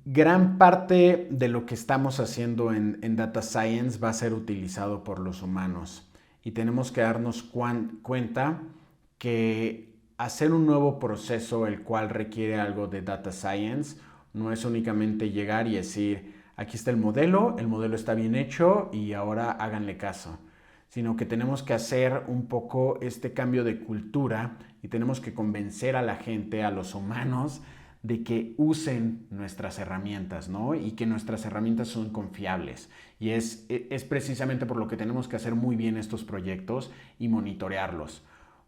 gran parte de lo que estamos haciendo en Data Science va a ser utilizado por los humanos y tenemos que darnos cuenta que hacer un nuevo proceso el cual requiere algo de Data Science no es únicamente llegar y decir aquí está el modelo está bien hecho y ahora háganle caso, sino que tenemos que hacer un poco este cambio de cultura y tenemos que convencer a la gente, a los humanos, de que usen nuestras herramientas, ¿no? Y que nuestras herramientas son confiables. Y es precisamente por lo que tenemos que hacer muy bien estos proyectos y monitorearlos.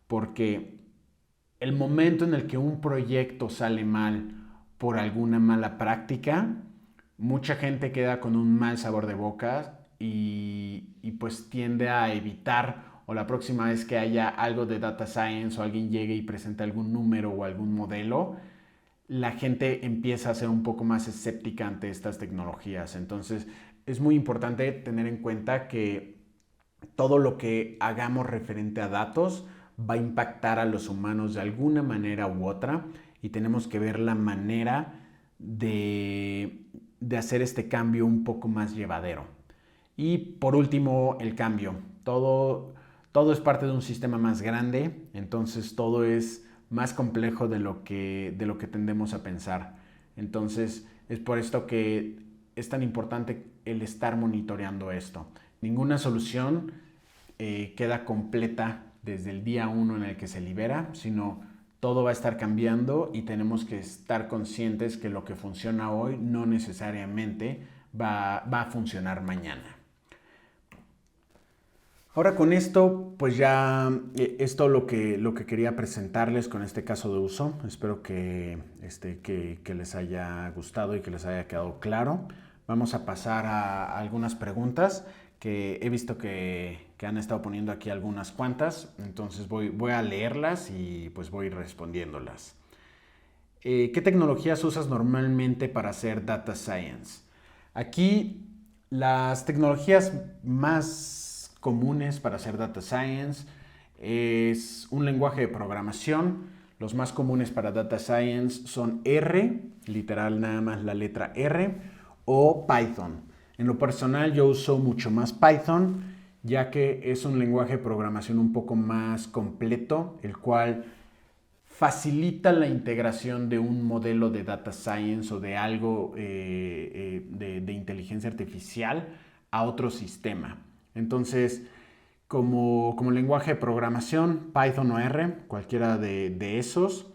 Porque el momento en el que un proyecto sale mal por alguna mala práctica, mucha gente queda con un mal sabor de boca y pues tiende a evitar, o la próxima vez que haya algo de data science o alguien llegue y presente algún número o algún modelo, la gente empieza a ser un poco más escéptica ante estas tecnologías. Entonces es muy importante tener en cuenta que todo lo que hagamos referente a datos va a impactar a los humanos de alguna manera u otra y tenemos que ver la manera de hacer este cambio un poco más llevadero. Y por último, el cambio. Todo es parte de un sistema más grande, entonces todo es más complejo de lo que tendemos a pensar. Entonces es por esto que es tan importante el estar monitoreando esto. Ninguna solución queda completa desde el día 1 en el que se libera, sino todo va a estar cambiando y tenemos que estar conscientes que lo que funciona hoy no necesariamente va a funcionar mañana. Ahora con esto, pues ya es todo lo que quería presentarles con este caso de uso. Espero que les haya gustado y que les haya quedado claro. Vamos a pasar a algunas preguntas que he visto que han estado poniendo aquí algunas cuantas. Entonces voy a leerlas y pues voy respondiéndolas. ¿Qué tecnologías usas normalmente para hacer Data Science? Aquí las tecnologías más comunes para hacer Data Science es un lenguaje de programación. Los más comunes para Data Science son R, literal nada más la letra R, o Python. En lo personal yo uso mucho más Python, ya que es un lenguaje de programación un poco más completo, el cual facilita la integración de un modelo de data science o de algo de inteligencia artificial a otro sistema. Entonces, como lenguaje de programación, Python o R, cualquiera de esos.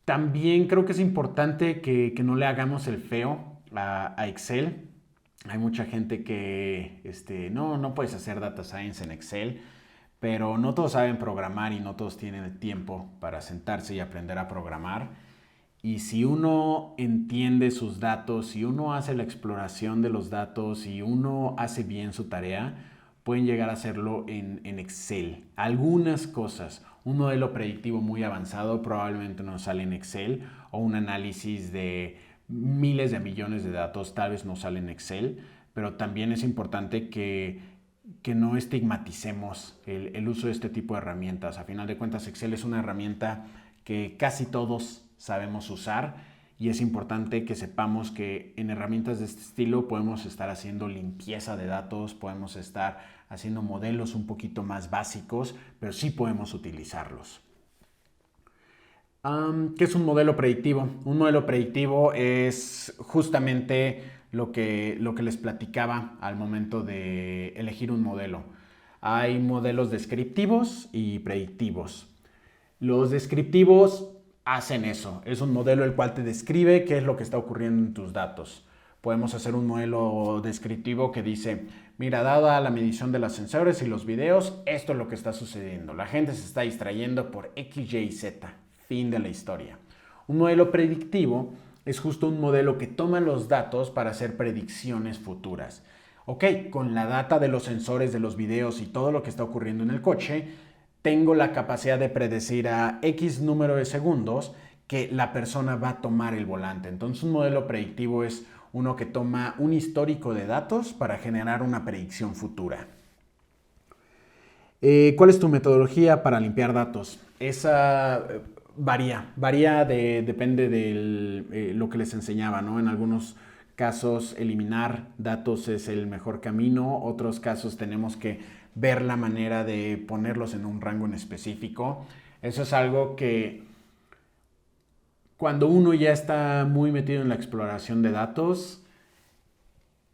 También creo que es importante que no le hagamos el feo a Excel. Hay mucha gente que no puedes hacer data science en Excel, pero no todos saben programar y no todos tienen el tiempo para sentarse y aprender a programar. Y si uno entiende sus datos, si uno hace la exploración de los datos, si uno hace bien su tarea, pueden llegar a hacerlo en Excel. Algunas cosas, un modelo predictivo muy avanzado probablemente no sale en Excel, o un análisis de miles de millones de datos tal vez no sale en Excel, pero también es importante que no estigmaticemos el uso de este tipo de herramientas. A final de cuentas, Excel es una herramienta que casi todos sabemos usar y es importante que sepamos que en herramientas de este estilo podemos estar haciendo limpieza de datos, podemos estar haciendo modelos un poquito más básicos, pero sí podemos utilizarlos. ¿Qué es un modelo predictivo? Un modelo predictivo es justamente lo que les platicaba al momento de elegir un modelo. Hay modelos descriptivos y predictivos. Los descriptivos hacen eso. Es un modelo el cual te describe qué es lo que está ocurriendo en tus datos. Podemos hacer un modelo descriptivo que dice, mira, dada la medición de los sensores y los videos, esto es lo que está sucediendo. La gente se está distrayendo por X, Y y Z. Fin de la historia. Un modelo predictivo es justo un modelo que toma los datos para hacer predicciones futuras. Ok, con la data de los sensores, de los videos y todo lo que está ocurriendo en el coche, tengo la capacidad de predecir a X número de segundos que la persona va a tomar el volante. Entonces un modelo predictivo es uno que toma un histórico de datos para generar una predicción futura. ¿Cuál es tu metodología para limpiar datos? Esa varía depende de lo que les enseñaba, ¿no? En algunos casos eliminar datos es el mejor camino, otros casos tenemos que ver la manera de ponerlos en un rango en específico. Eso es algo que cuando uno ya está muy metido en la exploración de datos,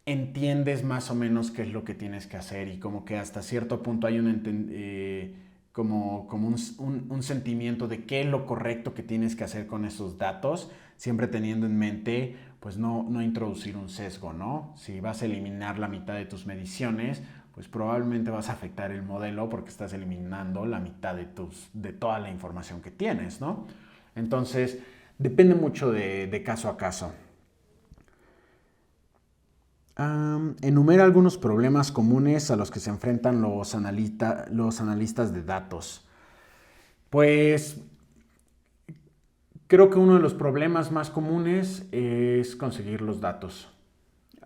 entiendes más o menos qué es lo que tienes que hacer y como que hasta cierto punto hay como un sentimiento de qué es lo correcto que tienes que hacer con esos datos, siempre teniendo en mente pues no introducir un sesgo, ¿no? Si vas a eliminar la mitad de tus mediciones, pues probablemente vas a afectar el modelo porque estás eliminando la mitad de toda la información que tienes, ¿no? Entonces, depende mucho de caso a caso. Enumera algunos problemas comunes a los que se enfrentan los analistas de datos. Pues creo que uno de los problemas más comunes es conseguir los datos.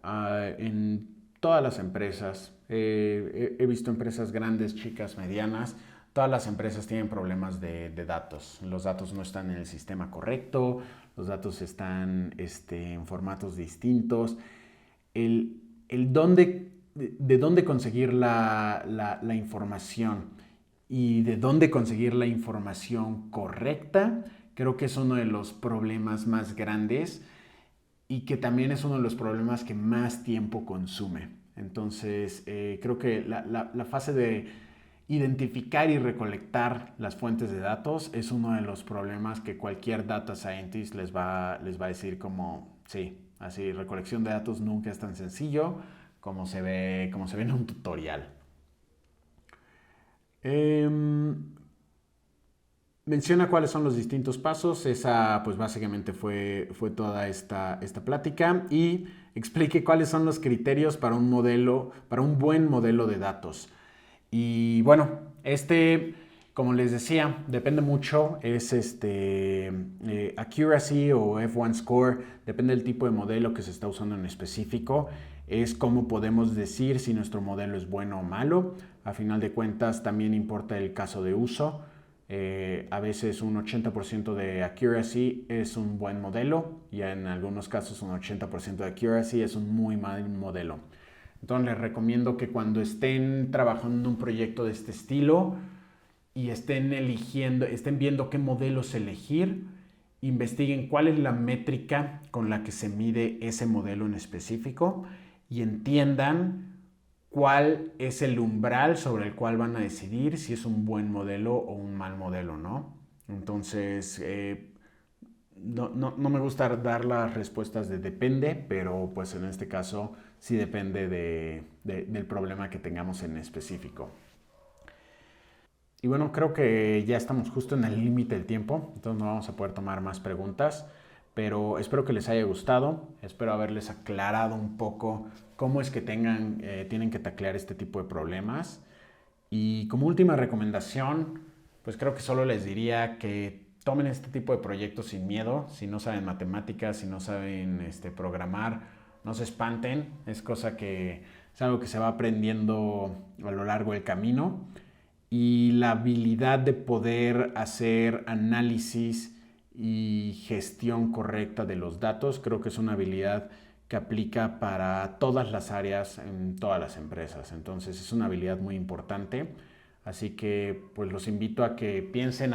En todas las empresas, he visto empresas grandes, chicas, medianas, todas las empresas tienen problemas de datos. Los datos no están en el sistema correcto, los datos están en formatos distintos. De dónde conseguir la información y de dónde conseguir la información correcta, creo que es uno de los problemas más grandes y que también es uno de los problemas que más tiempo consume. Entonces, creo que la fase de identificar y recolectar las fuentes de datos es uno de los problemas que cualquier data scientist les va a decir como, sí, así, recolección de datos nunca es tan sencillo como se ve en un tutorial. Menciona cuáles son los distintos pasos. Esa pues básicamente fue toda esta plática y explique cuáles son los criterios para un buen modelo de datos. Y bueno, como les decía, depende mucho, es accuracy o F1 score, depende del tipo de modelo que se está usando en específico, es cómo podemos decir si nuestro modelo es bueno o malo. A final de cuentas también importa el caso de uso. A veces un 80% de accuracy es un buen modelo y en algunos casos un 80% de accuracy es un muy mal modelo. Entonces les recomiendo que cuando estén trabajando en un proyecto de este estilo y estén viendo qué modelos elegir, investiguen cuál es la métrica con la que se mide ese modelo en específico y entiendan cuál es el umbral sobre el cual van a decidir si es un buen modelo o un mal modelo, ¿no? Entonces, no me gusta dar las respuestas de depende, pero pues en este caso sí depende del problema que tengamos en específico. Y bueno, creo que ya estamos justo en el límite del tiempo, entonces no vamos a poder tomar más preguntas, pero espero que les haya gustado, espero haberles aclarado un poco cómo es que tienen que taclear este tipo de problemas. Y como última recomendación, pues creo que solo les diría que tomen este tipo de proyectos sin miedo. Si no saben matemáticas, si no saben programar, no se espanten. Es algo que se va aprendiendo a lo largo del camino. Y la habilidad de poder hacer análisis y gestión correcta de los datos, creo que es una habilidad que aplica para todas las áreas en todas las empresas. Entonces es una habilidad muy importante. Así que pues los invito a que piensen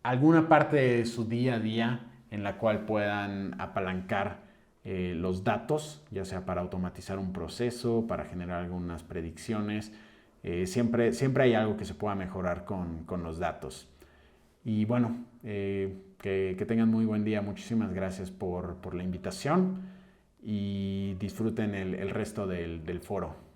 alguna parte de su día a día en la cual puedan apalancar los datos, ya sea para automatizar un proceso, para generar algunas predicciones. Siempre hay algo que se pueda mejorar con los datos. Y bueno, que tengan muy buen día. Muchísimas gracias por la invitación y disfruten el resto del foro.